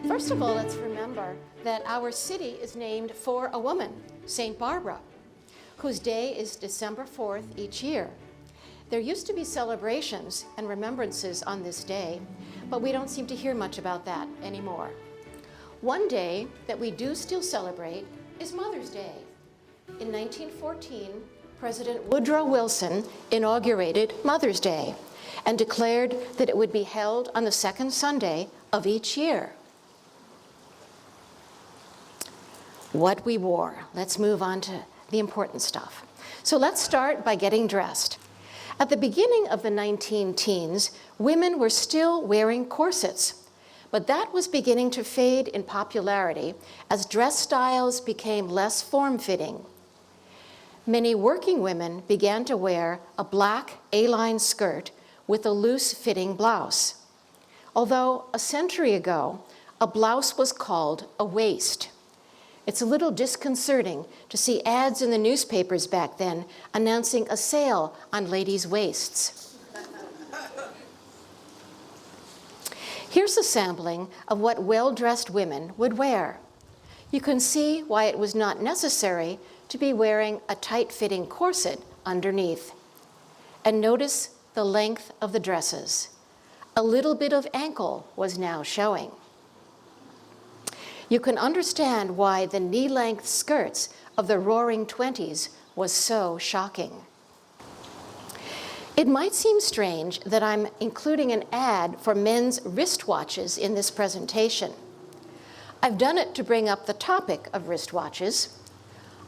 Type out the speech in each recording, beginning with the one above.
First of all, let's remember that our city is named for a woman, St. Barbara, whose day is December 4th each year. There used to be celebrations and remembrances on this day, but we don't seem to hear much about that anymore. One day that we do still celebrate is Mother's Day. In 1914, President Woodrow Wilson inaugurated Mother's Day and declared that it would be held on the second Sunday of each year. What we wore. Let's move on to the important stuff. So let's start by getting dressed. At the beginning of the 19-teens, women were still wearing corsets, but that was beginning to fade in popularity as dress styles became less form-fitting. Many working women began to wear a black A-line skirt with a loose-fitting blouse. Although a century ago, a blouse was called a waist. It's a little disconcerting to see ads in the newspapers back then announcing a sale on ladies' waists. Here's a sampling of what well-dressed women would wear. You can see why it was not necessary to be wearing a tight-fitting corset underneath. And notice the length of the dresses. A little bit of ankle was now showing. You can understand why the knee-length skirts of the Roaring '20s was so shocking. It might seem strange that I'm including an ad for men's wristwatches in this presentation. I've done it to bring up the topic of wristwatches.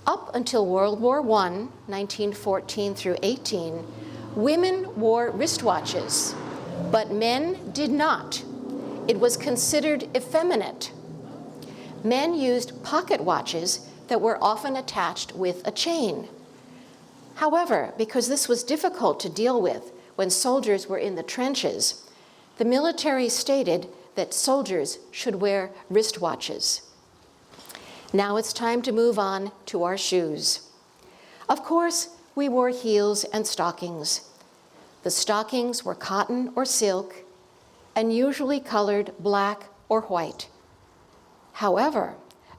Up until World War I, 1914 through 18, women wore wristwatches, but men did not. It was considered effeminate. Men used pocket watches that were often attached with a chain. However, because this was difficult to deal with when soldiers were in the trenches, the military stated that soldiers should wear wristwatches. Now it's time to move on to our shoes. Of course, we wore heels and stockings. The stockings were cotton or silk and usually colored black or white. However,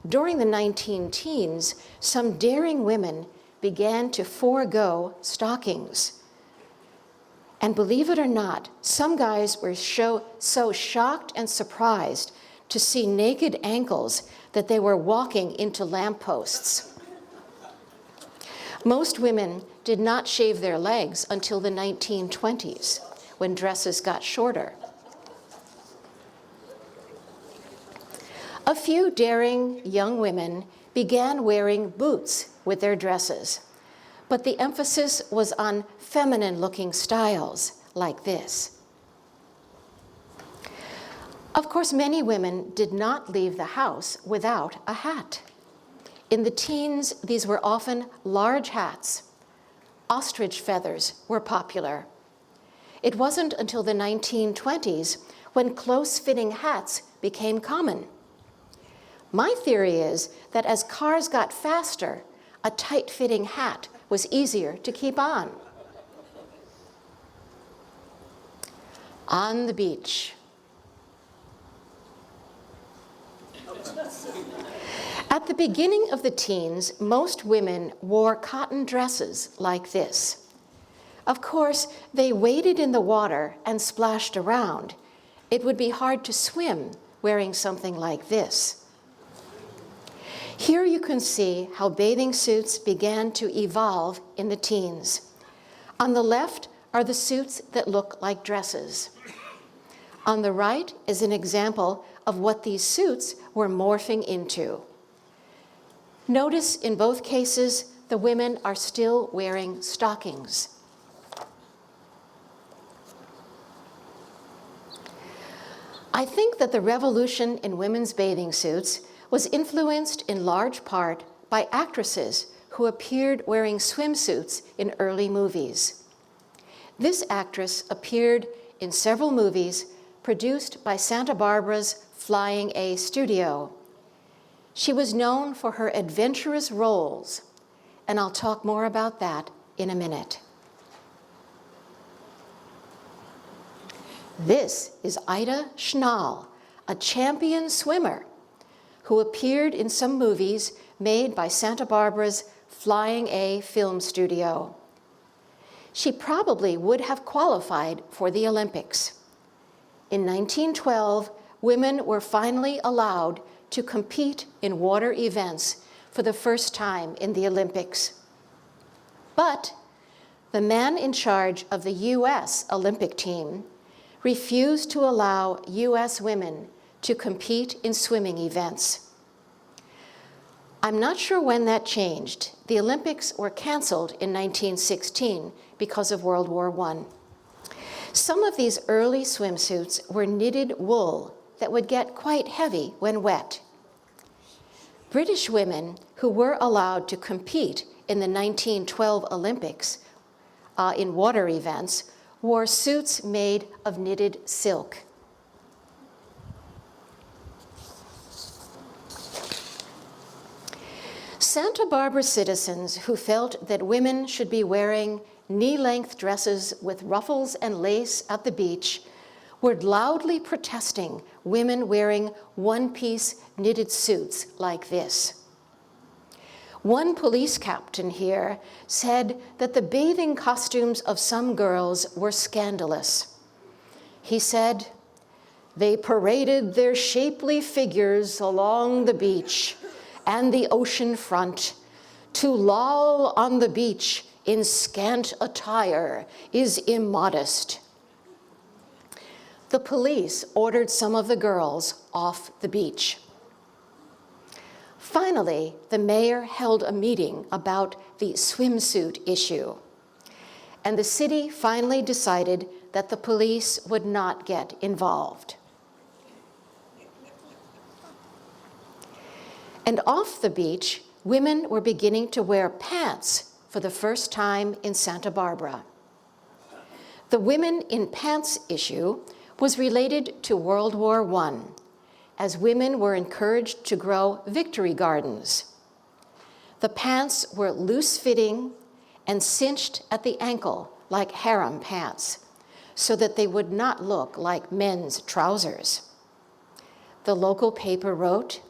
during the 19-teens, some daring women began to forego stockings. And believe it or not, some guys were so shocked and surprised to see naked ankles that they were walking into lampposts. Most women did not shave their legs until the 1920s, when dresses got shorter. A few daring young women began wearing boots with their dresses, but the emphasis was on feminine-looking styles like this. Of course, many women did not leave the house without a hat. In the teens, these were often large hats. Ostrich feathers were popular. It wasn't until the 1920s when close-fitting hats became common. My theory is that as cars got faster, a tight-fitting hat was easier to keep on. On the beach. At the beginning of the teens, most women wore cotton dresses like this. Of course, they waded in the water and splashed around. It would be hard to swim wearing something like this. Here you can see how bathing suits began to evolve in the teens. On the left are the suits that look like dresses. On the right is an example of what these suits were morphing into. Notice in both cases, the women are still wearing stockings. I think that the revolution in women's bathing suits was influenced in large part by actresses who appeared wearing swimsuits in early movies. This actress appeared in several movies produced by Santa Barbara's Flying A studio. She was known for her adventurous roles, and I'll talk more about that in a minute. This is Ida Schnall, a champion swimmer who appeared in some movies made by Santa Barbara's Flying A film studio. She probably would have qualified for the Olympics. In 1912, women were finally allowed to compete in water events for the first time in the Olympics. But the man in charge of the US Olympic team refused to allow US women to compete in swimming events. I'm not sure when that changed. The Olympics were canceled in 1916 because of World War I. Some of these early swimsuits were knitted wool that would get quite heavy when wet. British women who were allowed to compete in the 1912 Olympics in water events wore suits made of knitted silk. Santa Barbara citizens who felt that women should be wearing knee-length dresses with ruffles and lace at the beach were loudly protesting women wearing one-piece knitted suits like this. One police captain here said that the bathing costumes of some girls were scandalous. He said, "They paraded their shapely figures along the beach and the ocean front. To loll on the beach in scant attire is immodest." The police ordered some of the girls off the beach. Finally, the mayor held a meeting about the swimsuit issue, and the city finally decided that the police would not get involved. And off the beach, women were beginning to wear pants for the first time in Santa Barbara. The women in pants issue was related to World War I, as women were encouraged to grow victory gardens. The pants were loose-fitting and cinched at the ankle like harem pants, so that they would not look like men's trousers. The local paper wrote,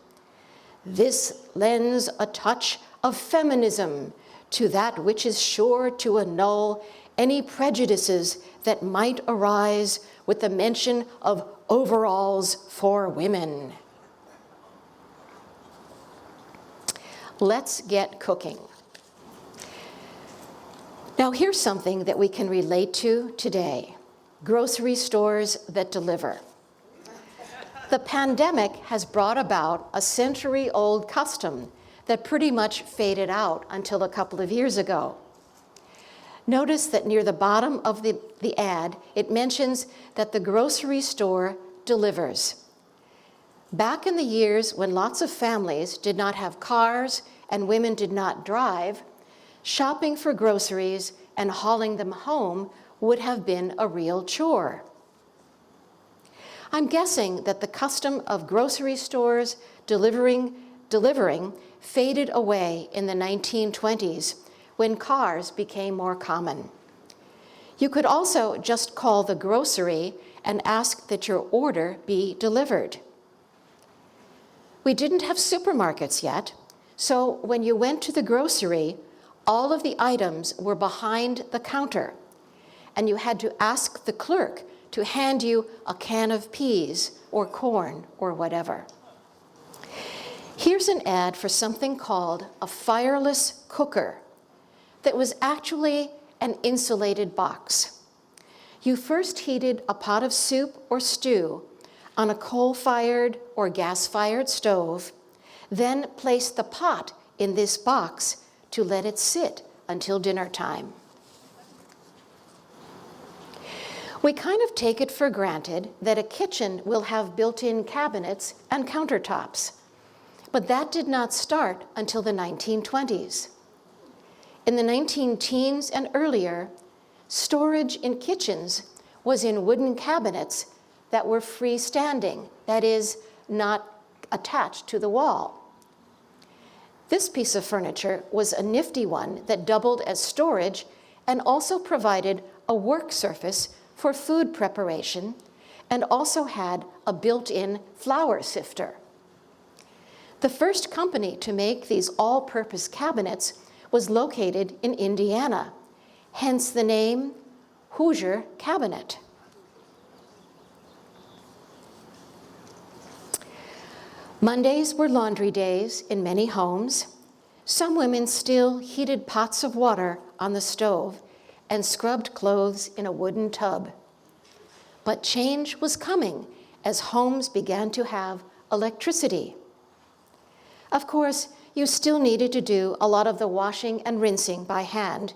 "This lends a touch of feminism to that which is sure to annul any prejudices that might arise with the mention of overalls for women." Let's get cooking. Now here's something that we can relate to today: grocery stores that deliver. The pandemic has brought about a century-old custom that pretty much faded out until a couple of years ago. Notice that near the bottom of the ad, it mentions that the grocery store delivers. Back in the years when lots of families did not have cars and women did not drive, shopping for groceries and hauling them home would have been a real chore. I'm guessing that the custom of grocery stores delivering faded away in the 1920s when cars became more common. You could also just call the grocery and ask that your order be delivered. We didn't have supermarkets yet, so when you went to the grocery, all of the items were behind the counter, and you had to ask the clerk to hand you a can of peas or corn or whatever. Here's an ad for something called a fireless cooker that was actually an insulated box. You first heated a pot of soup or stew on a coal-fired or gas-fired stove, then placed the pot in this box to let it sit until dinner time. We kind of take it for granted that a kitchen will have built-in cabinets and countertops, but that did not start until the 1920s. In the 19-teens and earlier, storage in kitchens was in wooden cabinets that were freestanding, that is, not attached to the wall. This piece of furniture was a nifty one that doubled as storage and also provided a work surface for food preparation and also had a built-in flour sifter. The first company to make these all-purpose cabinets was located in Indiana, hence the name Hoosier Cabinet. Mondays were laundry days in many homes. Some women still heated pots of water on the stove and scrubbed clothes in a wooden tub. But change was coming as homes began to have electricity. Of course, you still needed to do a lot of the washing and rinsing by hand,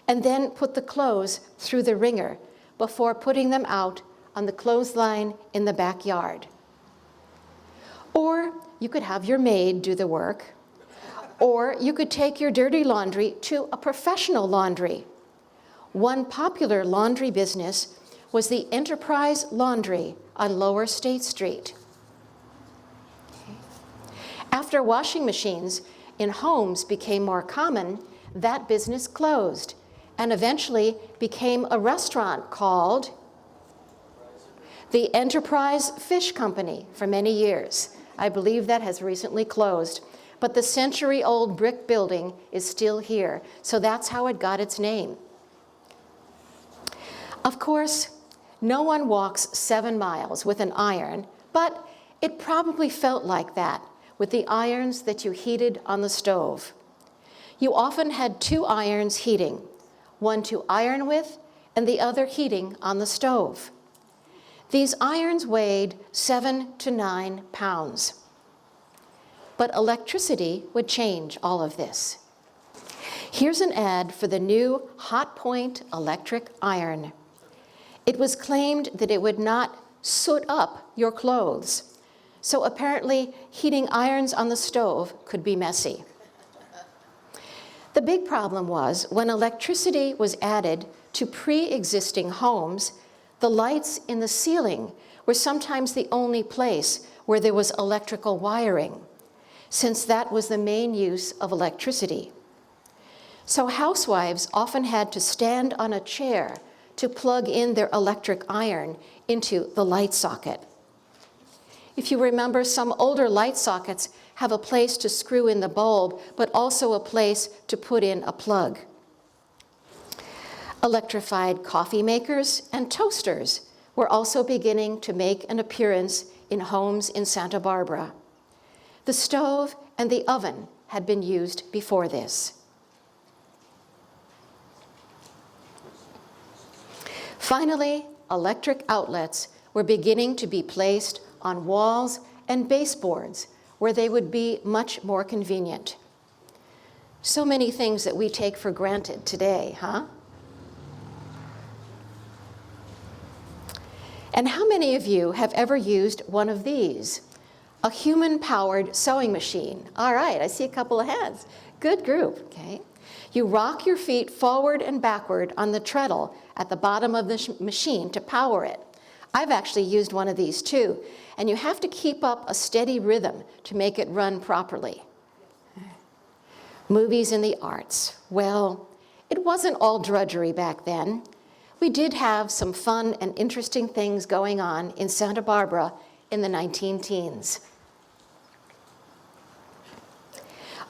and then put the clothes through the wringer before putting them out on the clothesline in the backyard. Or you could have your maid do the work, or you could take your dirty laundry to a professional laundry. One popular laundry business was the Enterprise Laundry on Lower State Street. After washing machines in homes became more common, that business closed and eventually became a restaurant called the Enterprise Fish Company for many years. I believe that has recently closed, but the century-old brick building is still here, so that's how it got its name. Of course, no one walks 7 miles with an iron, but it probably felt like that with the irons that you heated on the stove. You often had 2 irons heating, one to iron with and the other heating on the stove. These irons weighed 7 to 9 pounds. But electricity would change all of this. Here's an ad for the new Hot Point electric iron. It was claimed that it would not soot up your clothes. So apparently, heating irons on the stove could be messy. The big problem was when electricity was added to pre-existing homes, the lights in the ceiling were sometimes the only place where there was electrical wiring, since that was the main use of electricity. So housewives often had to stand on a chair to plug in their electric iron into the light socket. If you remember, some older light sockets have a place to screw in the bulb, but also a place to put in a plug. Electrified coffee makers and toasters were also beginning to make an appearance in homes in Santa Barbara. The stove and the oven had been used before this. Finally, electric outlets were beginning to be placed on walls and baseboards where they would be much more convenient. So many things that we take for granted today, huh? And how many of you have ever used one of these? A human-powered sewing machine. All right, I see a couple of hands. Good group, okay? You rock your feet forward and backward on the treadle at the bottom of the machine to power it. I've actually used one of these too, and you have to keep up a steady rhythm to make it run properly. Movies and the arts. Well, it wasn't all drudgery back then. We did have some fun and interesting things going on in Santa Barbara in the 19-teens.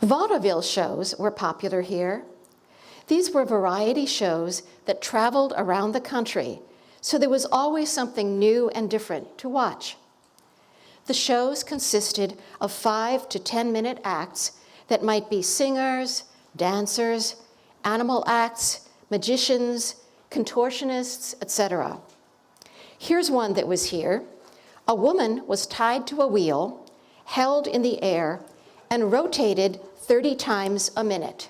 Vaudeville shows were popular here. These were variety shows that traveled around the country, so there was always something new and different to watch. The shows consisted of 5 to 10-minute acts that might be singers, dancers, animal acts, magicians, contortionists, etc. Here's one that was here. A woman was tied to a wheel, held in the air, and rotated 30 times a minute.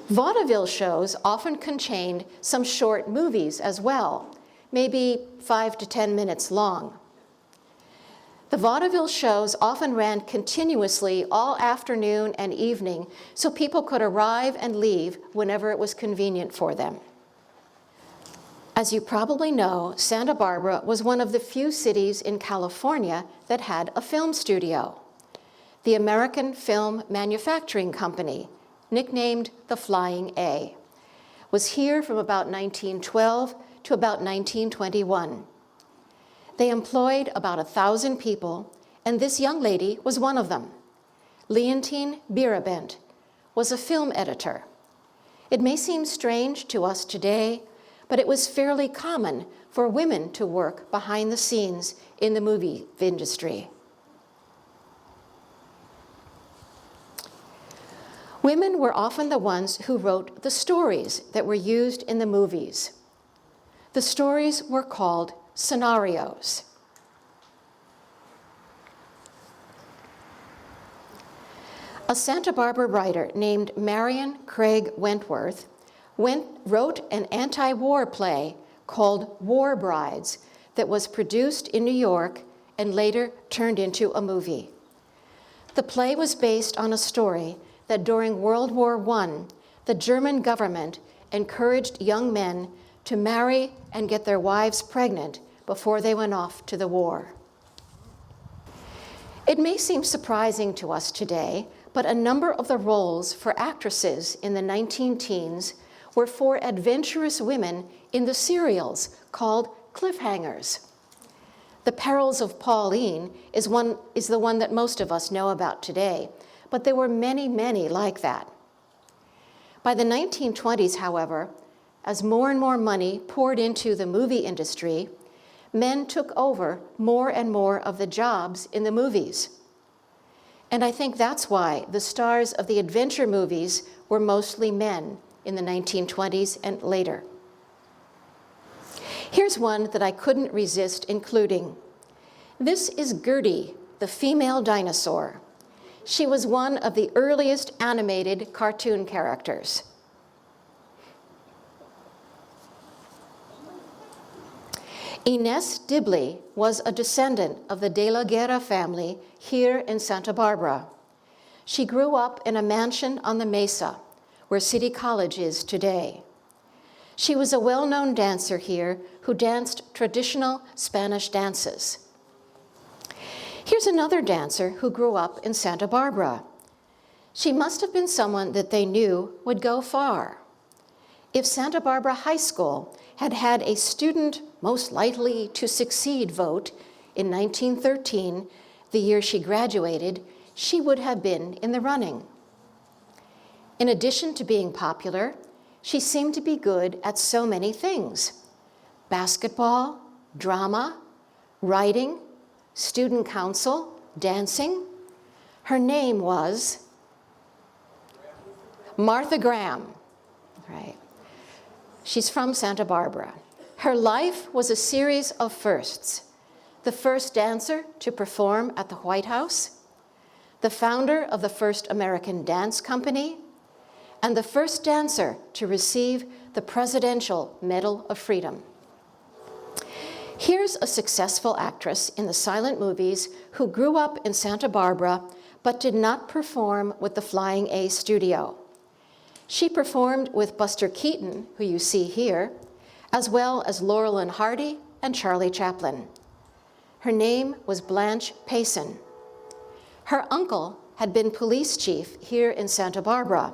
Vaudeville shows often contained some short movies as well, maybe 5 to 10 minutes long. The vaudeville shows often ran continuously all afternoon and evening, so people could arrive and leave whenever it was convenient for them. As you probably know, Santa Barbara was one of the few cities in California that had a film studio. The American Film Manufacturing Company, nicknamed the Flying A, was here from about 1912 to about 1921. They employed about 1,000 people, and this young lady was one of them. Leontine Birabent was a film editor. It may seem strange to us today, but it was fairly common for women to work behind the scenes in the movie industry. Women were often the ones who wrote the stories that were used in the movies. The stories were called scenarios. A Santa Barbara writer named Marion Craig Wentworth wrote an anti-war play called War Brides that was produced in New York and later turned into a movie. The play was based on a story that during World War I, the German government encouraged young men to marry and get their wives pregnant before they went off to the war. It may seem surprising to us today, but a number of the roles for actresses in the 19-teens were for adventurous women in the serials called cliffhangers. The Perils of Pauline is the one that most of us know about today, but there were many, many like that. By the 1920s, however, as more and more money poured into the movie industry, men took over more and more of the jobs in the movies. And I think that's why the stars of the adventure movies were mostly men in the 1920s and later. Here's one that I couldn't resist including. This is Gertie, the female dinosaur. She was one of the earliest animated cartoon characters. Inez Dibley was a descendant of the De La Guerra family here in Santa Barbara. She grew up in a mansion on the Mesa, where City College is today. She was a well-known dancer here who danced traditional Spanish dances. Here's another dancer who grew up in Santa Barbara. She must have been someone that they knew would go far. If Santa Barbara High School had had a student most likely to succeed vote in 1913, the year she graduated, she would have been in the running. In addition to being popular, she seemed to be good at so many things: basketball, drama, writing, student council, dancing. Her name was Martha Graham, right? She's from Santa Barbara. Her life was a series of firsts. The first dancer to perform at the White House, the founder of the first American dance company, and the first dancer to receive the Presidential Medal of Freedom. Here's a successful actress in the silent movies who grew up in Santa Barbara but did not perform with the Flying A Studio. She performed with Buster Keaton, who you see here, as well as Laurel and Hardy and Charlie Chaplin. Her name was Blanche Payson. Her uncle had been police chief here in Santa Barbara,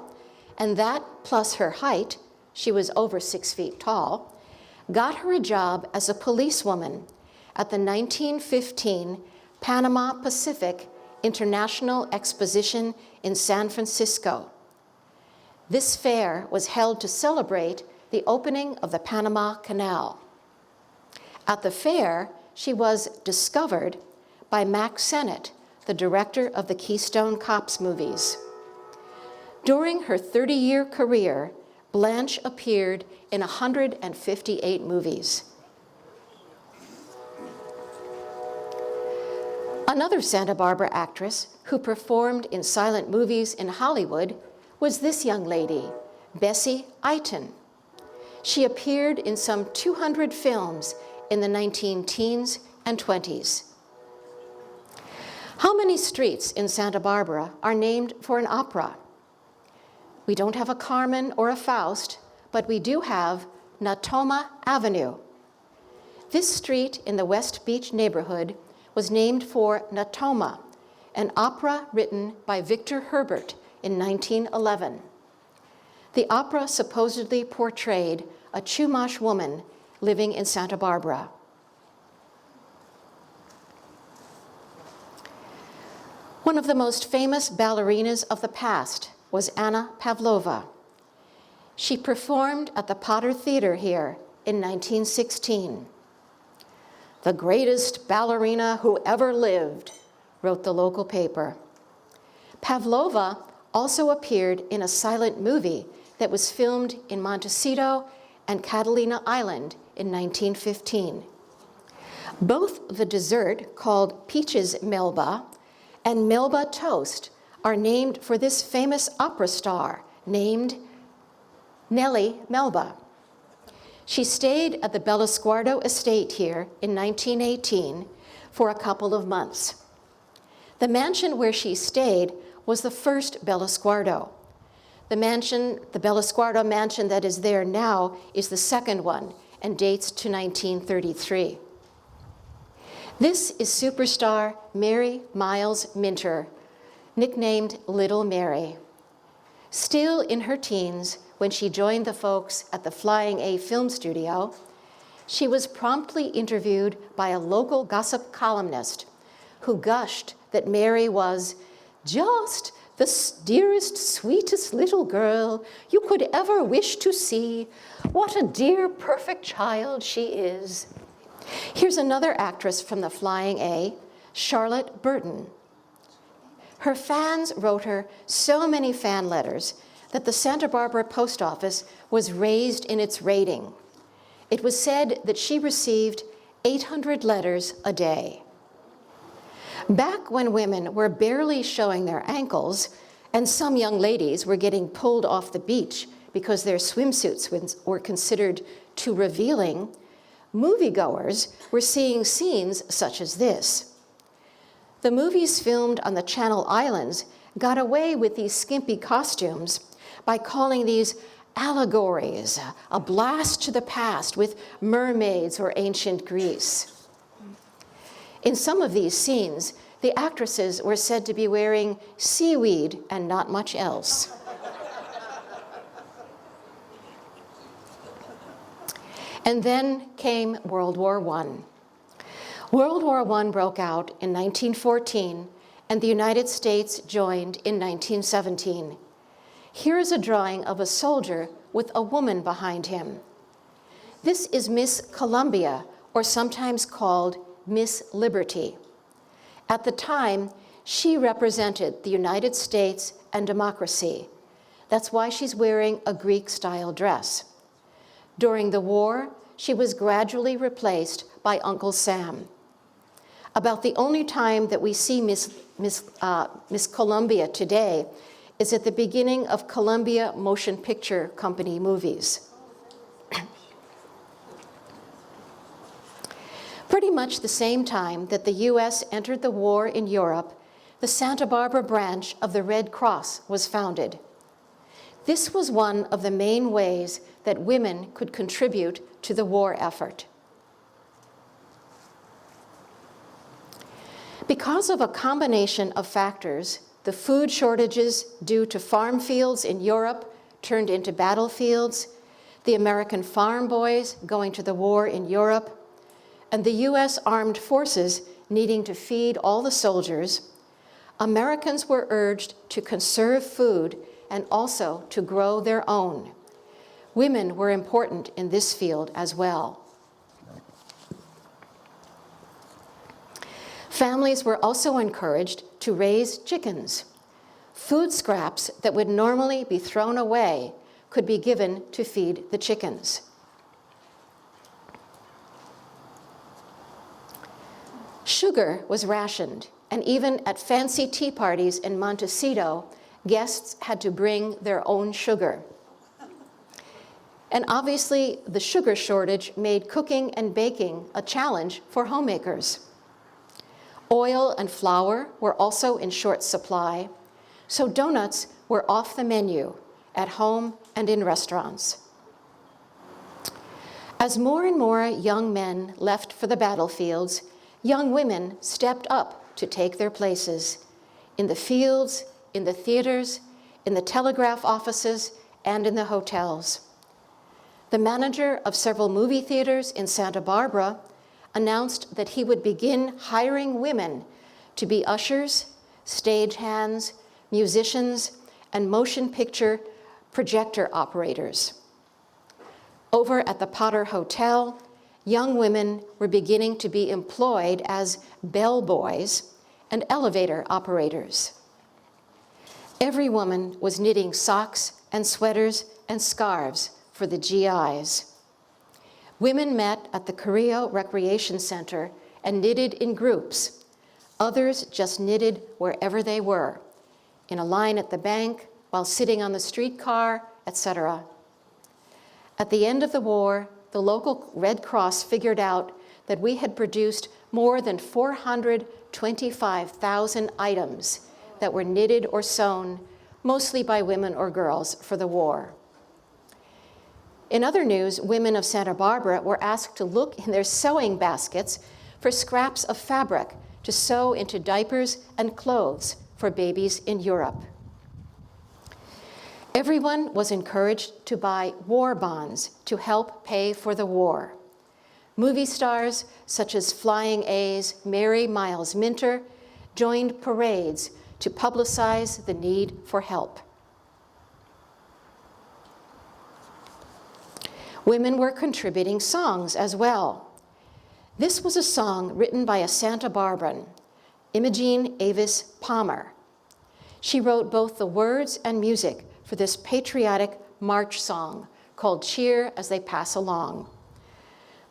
and that, plus her height, she was over 6 feet tall, got her a job as a policewoman at the 1915 Panama Pacific International Exposition in San Francisco. This fair was held to celebrate the opening of the Panama Canal. At the fair, she was discovered by Mack Sennett, the director of the Keystone Cops movies. During her 30-year career, Blanche appeared in 158 movies. Another Santa Barbara actress who performed in silent movies in Hollywood was this young lady, Bessie Eiton. She appeared in some 200 films in the 19-teens and 20s. How many streets in Santa Barbara are named for an opera? We don't have a Carmen or a Faust, but we do have Natoma Avenue. This street in the West Beach neighborhood was named for Natoma, an opera written by Victor Herbert in 1911. The opera supposedly portrayed a Chumash woman living in Santa Barbara. One of the most famous ballerinas of the past was Anna Pavlova. She performed at the Potter Theater here in 1916. "The greatest ballerina who ever lived," wrote the local paper. Pavlova also appeared in a silent movie that was filmed in Montecito and Catalina Island in 1915. Both the dessert, called Peaches Melba, and Melba toast are named for this famous opera star named Nellie Melba. She stayed at the Bellasguardo estate here in 1918 for a couple of months. The mansion where she stayed was the first Bellasguardo. The Bellasguardo mansion that is there now is the second one and dates to 1933. This is superstar Mary Miles Minter, nicknamed Little Mary. Still in her teens, when she joined the folks at the Flying A film studio, she was promptly interviewed by a local gossip columnist who gushed that Mary was just the dearest, sweetest little girl you could ever wish to see. What a dear, perfect child she is. Here's another actress from the Flying A, Charlotte Burton. Her fans wrote her so many fan letters that the Santa Barbara post office was raised in its rating. It was said that she received 800 letters a day. Back when women were barely showing their ankles and some young ladies were getting pulled off the beach because their swimsuits were considered too revealing, moviegoers were seeing scenes such as this. The movies filmed on the Channel Islands got away with these skimpy costumes by calling these allegories, a blast to the past with mermaids or ancient Greece. In some of these scenes, the actresses were said to be wearing seaweed and not much else. And then came World War I. World War I broke out in 1914, and the United States joined in 1917. Here is a drawing of a soldier with a woman behind him. This is Miss Columbia, or sometimes called Miss Liberty. At the time, she represented the United States and democracy. That's why she's wearing a Greek-style dress. During the war, she was gradually replaced by Uncle Sam. About the only time that we see Miss Columbia today is at the beginning of Columbia Motion Picture Company movies. Pretty much the same time that the US entered the war in Europe, the Santa Barbara branch of the Red Cross was founded. This was one of the main ways that women could contribute to the war effort. Because of a combination of factors, the food shortages due to farm fields in Europe turned into battlefields, the American farm boys going to the war in Europe, and the US armed forces needing to feed all the soldiers, Americans were urged to conserve food and also to grow their own. Women were important in this field as well. Families were also encouraged to raise chickens. Food scraps that would normally be thrown away could be given to feed the chickens. Sugar was rationed, and even at fancy tea parties in Montecito, guests had to bring their own sugar. And obviously, the sugar shortage made cooking and baking a challenge for homemakers. Oil and flour were also in short supply, so donuts were off the menu at home and in restaurants. As more and more young men left for the battlefields, young women stepped up to take their places in the fields, in the theaters, in the telegraph offices, and in the hotels. The manager of several movie theaters in Santa Barbara announced that he would begin hiring women to be ushers, stagehands, musicians, and motion picture projector operators. Over at the Potter Hotel, young women were beginning to be employed as bellboys and elevator operators. Every woman was knitting socks and sweaters and scarves for the GIs. Women met at the Carrillo Recreation Center and knitted in groups. Others just knitted wherever they were, in a line at the bank, while sitting on the streetcar, etc. At the end of the war, the local Red Cross figured out that we had produced more than 425,000 items that were knitted or sewn, mostly by women or girls, for the war. In other news, women of Santa Barbara were asked to look in their sewing baskets for scraps of fabric to sew into diapers and clothes for babies in Europe. Everyone was encouraged to buy war bonds to help pay for the war. Movie stars such as Flying A's Mary Miles Minter joined parades to publicize the need for help. Women were contributing songs as well. This was a song written by a Santa Barbaran, Imogene Avis Palmer. She wrote both the words and music for this patriotic march song called Cheer as They Pass Along.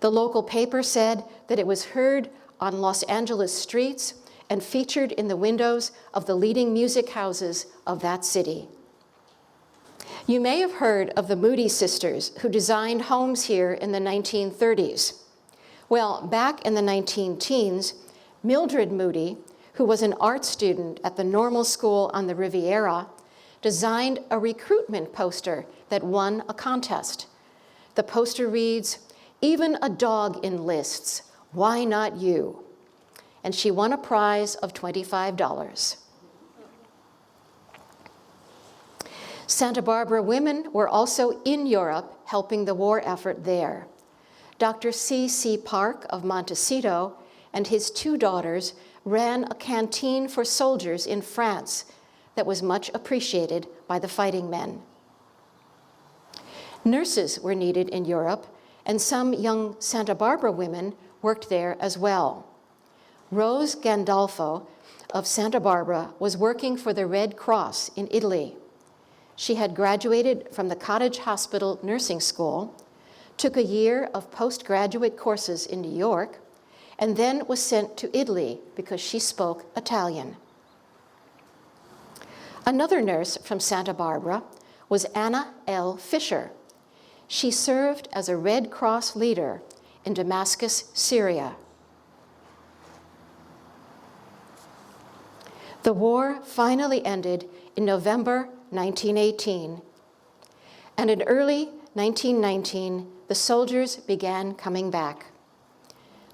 The local paper said that it was heard on Los Angeles streets and featured in the windows of the leading music houses of that city. You may have heard of the Moody sisters who designed homes here in the 1930s. Well, back in the 19-teens, Mildred Moody, who was an art student at the Normal School on the Riviera, designed a recruitment poster that won a contest. The poster reads, "Even a dog enlists, why not you?" And she won a prize of $25. Santa Barbara women were also in Europe helping the war effort there. Dr. C.C. Park of Montecito and his 2 daughters ran a canteen for soldiers in France that was much appreciated by the fighting men. Nurses were needed in Europe, and some young Santa Barbara women worked there as well. Rose Gandolfo of Santa Barbara was working for the Red Cross in Italy. She had graduated from the Cottage Hospital Nursing School, took a year of postgraduate courses in New York, and then was sent to Italy because she spoke Italian. Another nurse from Santa Barbara was Anna L. Fisher. She served as a Red Cross leader in Damascus, Syria. The war finally ended in November 1918, and in early 1919, the soldiers began coming back.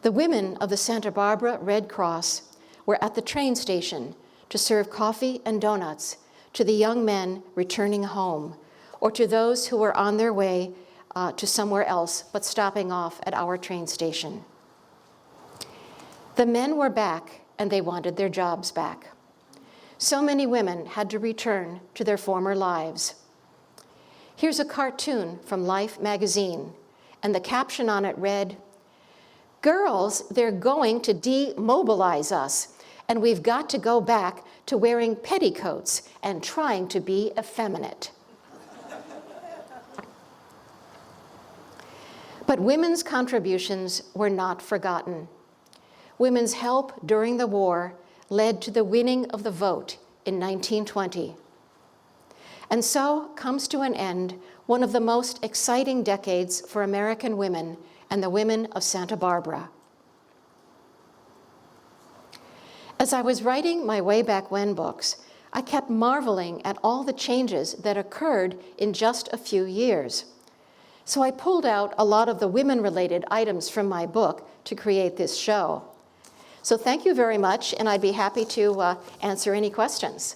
The women of the Santa Barbara Red Cross were at the train station to serve coffee and donuts to the young men returning home, or to those who were on their way to somewhere else but stopping off at our train station. The men were back, and they wanted their jobs back. So many women had to return to their former lives. Here's a cartoon from Life magazine, and the caption on it read, "Girls, they're going to demobilize us, and we've got to go back to wearing petticoats and trying to be effeminate." But women's contributions were not forgotten. Women's help during the war led to the winning of the vote in 1920. And so comes to an end one of the most exciting decades for American women and the women of Santa Barbara. As I was writing my Way Back When books, I kept marveling at all the changes that occurred in just a few years. So I pulled out a lot of the women-related items from my book to create this show. So thank you very much, and I'd be happy to answer any questions.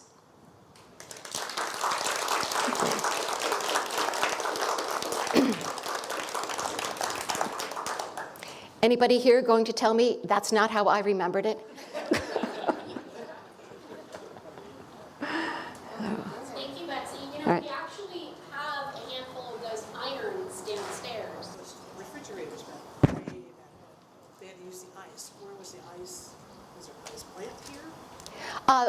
Anybody here going to tell me that's not how I remembered it? Thank you, Betsy. You know, All right. we actually have a handful of those irons downstairs. Refrigerators back way back then. They had to use the ice. Where was the ice? Was there an ice plant here?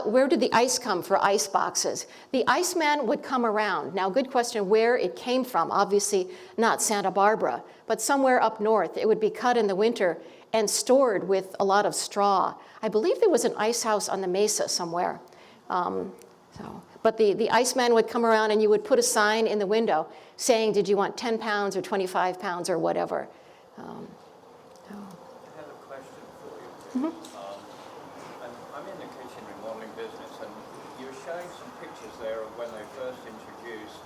Where did the ice come for ice boxes? The Iceman would come around. Now, good question where it came from. Obviously not Santa Barbara, but somewhere up north. It would be cut in the winter and stored with a lot of straw. I believe there was an ice house on the mesa somewhere. But the Iceman would come around and you would put a sign in the window saying, did you want 10 pounds or 25 pounds or whatever. I have a question for you. I'm in the kitchen remodeling business, and you were showing some pictures there of when they first introduced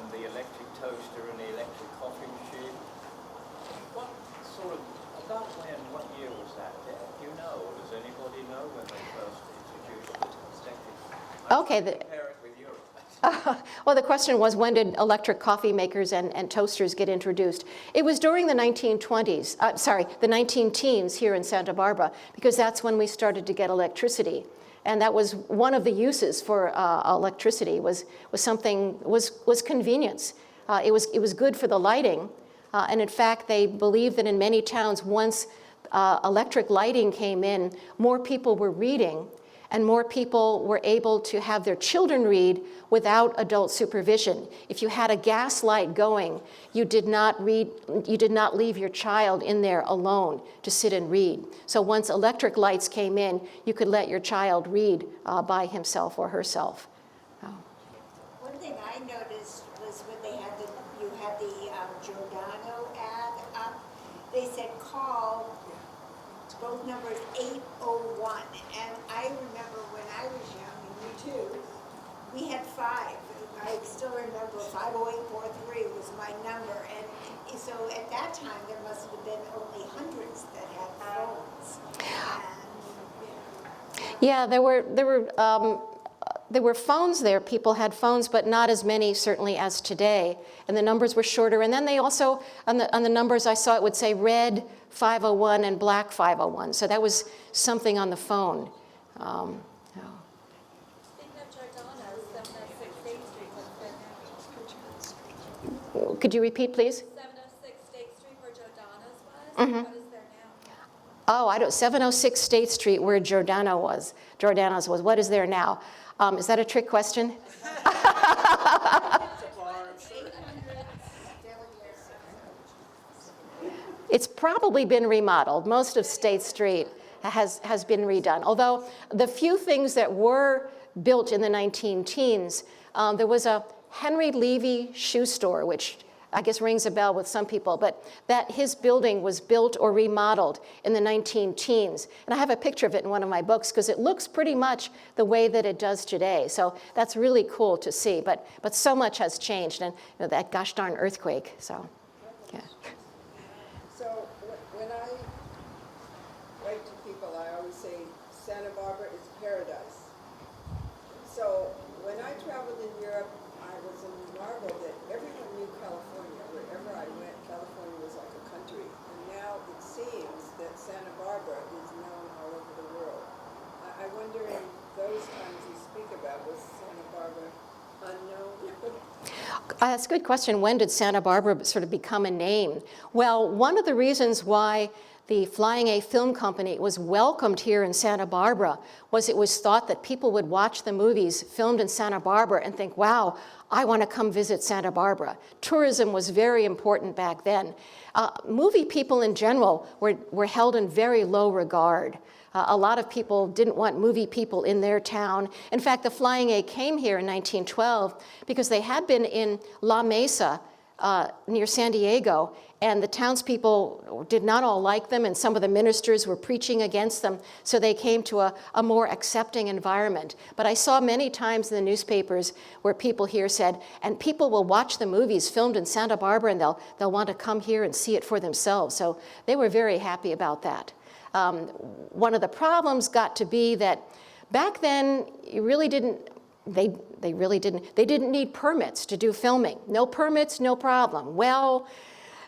the electric toaster and the electric coffee machine. What sort of, about when, what year was that? Do you know, or does anybody know when they first introduced the electric? Okay. Compare it with Europe. Well, the question was, when did electric coffee makers and toasters get introduced? It was during the 1920s, the 19-teens here in Santa Barbara, because that's when we started to get electricity. And that was one of the uses for electricity was convenience. It was good for the lighting. And in fact, they believe that in many towns, once electric lighting came in, more people were reading, and more people were able to have their children read without adult supervision. If you had a gas light going, you did not leave your child in there alone to sit and read. So once electric lights came in, you could let your child read by himself or herself. One thing I noticed was when you had the Giordano ad up, they said call both numbers 801. And I remember when I was young, and you too, we had 5. I still remember 50843 was my number. And so at that time, there must have been only hundreds that had phones. And, Yeah, there were phones there. People had phones, but not as many certainly as today. And the numbers were shorter. And then they also, on the numbers I saw, it would say red 501 and black 501. So that was something on the phone. Could you repeat, please? 706 State Street where Giordano's was. What is there now? 706 State Street where Giordano's was. What is there now? Is that a trick question? It's probably been remodeled. Most of State Street has been redone. Although the few things that were built in the 19-teens, there was a Henry Levy shoe store, which I guess rings a bell with some people, but that his building was built or remodeled in the 19-teens. And I have a picture of it in one of my books because it looks pretty much the way that it does today. So that's really cool to see. But so much has changed, and that gosh darn earthquake. So, yeah. So when I write to people, I always say Santa Barbara is paradise. So when I traveled in Europe, I was marveled that everyone knew California. Wherever I went, California was like a country. And now it seems that Santa Barbara is known all over the world. I wonder in those times you speak about, was Santa Barbara unknown? That's a good question. When did Santa Barbara sort of become a name? Well, one of the reasons why the Flying A Film Company was welcomed here in Santa Barbara was it was thought that people would watch the movies filmed in Santa Barbara and think, wow, I want to come visit Santa Barbara. Tourism was very important back then. Movie people in general were held in very low regard. A lot of people didn't want movie people in their town. In fact, the Flying A came here in 1912 because they had been in La Mesa near San Diego, and the townspeople did not all like them, and some of the ministers were preaching against them, so they came to a more accepting environment. But I saw many times in the newspapers where people here said, and people will watch the movies filmed in Santa Barbara, and they'll want to come here and see it for themselves. So they were very happy about that. One of the problems got to be that back then, they didn't need permits to do filming. No permits, no problem. Well,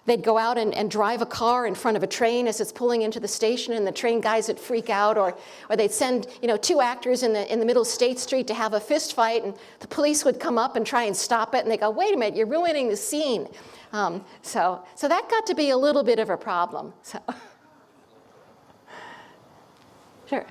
they'd go out and drive a car in front of a train as it's pulling into the station, and the train guys would freak out, or they'd send, two actors in the middle of State Street to have a fist fight, and the police would come up and try and stop it, and they go, wait a minute, you're ruining the scene. So that got to be a little bit of a problem. So. Sure. Is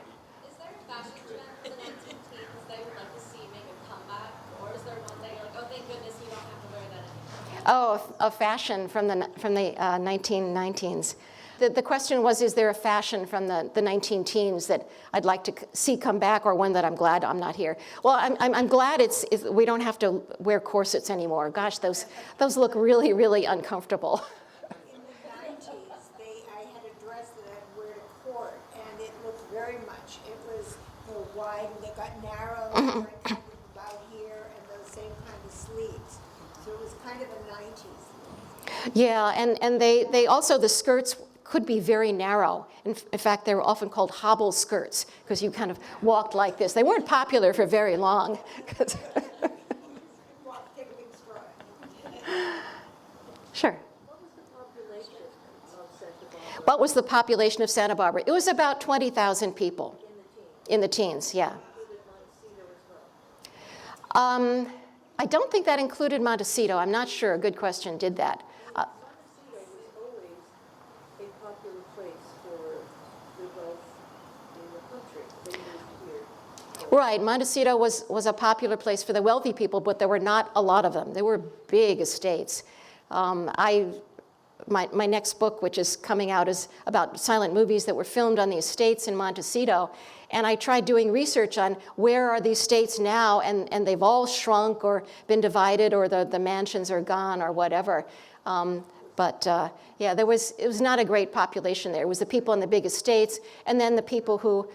there a fashion trend for the 19teens they would like to see make a comeback? Or is there one day you're like, oh, thank goodness you don't have to wear that anymore? Oh, a fashion from the 19teens. The question was, is there a fashion from the 19teens that I'd like to see come back, or one that I'm glad I'm not here? Well, I'm glad we don't have to wear corsets anymore. Gosh, those look really, really uncomfortable. In the 90s, I had a dress that I'd wear to court, and it looked very much, it was wide, and it got narrow, and kind of about here, and those same kind of sleeves. So it was kind of a 90s. Yeah, and they also, the skirts could be very narrow. In fact, they were often called hobble skirts, because you kind of walked like this. They weren't popular for very long. Sure. What was the population of Santa Barbara? It was about 20,000 people. In the teens, yeah. I don't think that included Montecito. I'm not sure. Good question. Did that? Right, Montecito was a popular place for the wealthy people, but there were not a lot of them. There were big estates. My next book, which is coming out, is about silent movies that were filmed on the estates in Montecito. And I tried doing research on where are these estates now, and they've all shrunk or been divided, or the mansions are gone or whatever. Yeah, it was not a great population there. It was the people in the big estates, and then the people who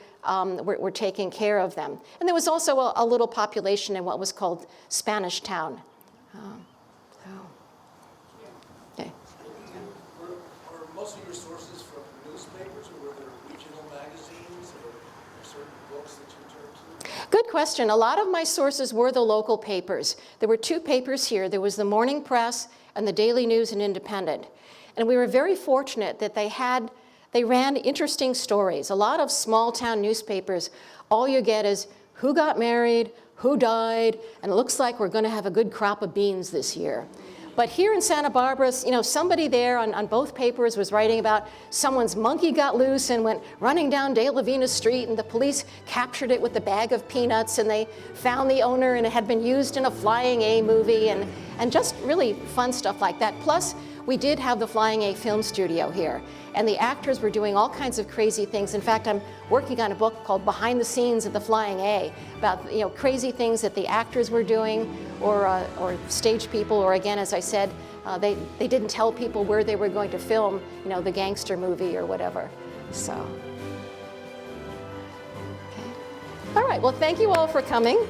were taking care of them. And there was also a little population in what was called Spanish Town. Okay. Are most of your sources from newspapers, or were there regional magazines, or certain books that you turned to? Good question. A lot of my sources were the local papers. There were two papers here. There was the Morning Press and the Daily News and Independent. And we were very fortunate that they ran interesting stories. A lot of small town newspapers, all you get is who got married, who died, and it looks like we're going to have a good crop of beans this year. But here in Santa Barbara, somebody there on both papers was writing about someone's monkey got loose and went running down De La Vina Street, and the police captured it with a bag of peanuts, and they found the owner, and it had been used in a Flying A movie, and just really fun stuff like that. Plus, we did have the Flying A film studio here, and the actors were doing all kinds of crazy things. In fact, I'm working on a book called Behind the Scenes at the Flying A, about crazy things that the actors were doing, or stage people, or again, as I said, they didn't tell people where they were going to film, the gangster movie or whatever. So, okay. All right. Well, thank you all for coming.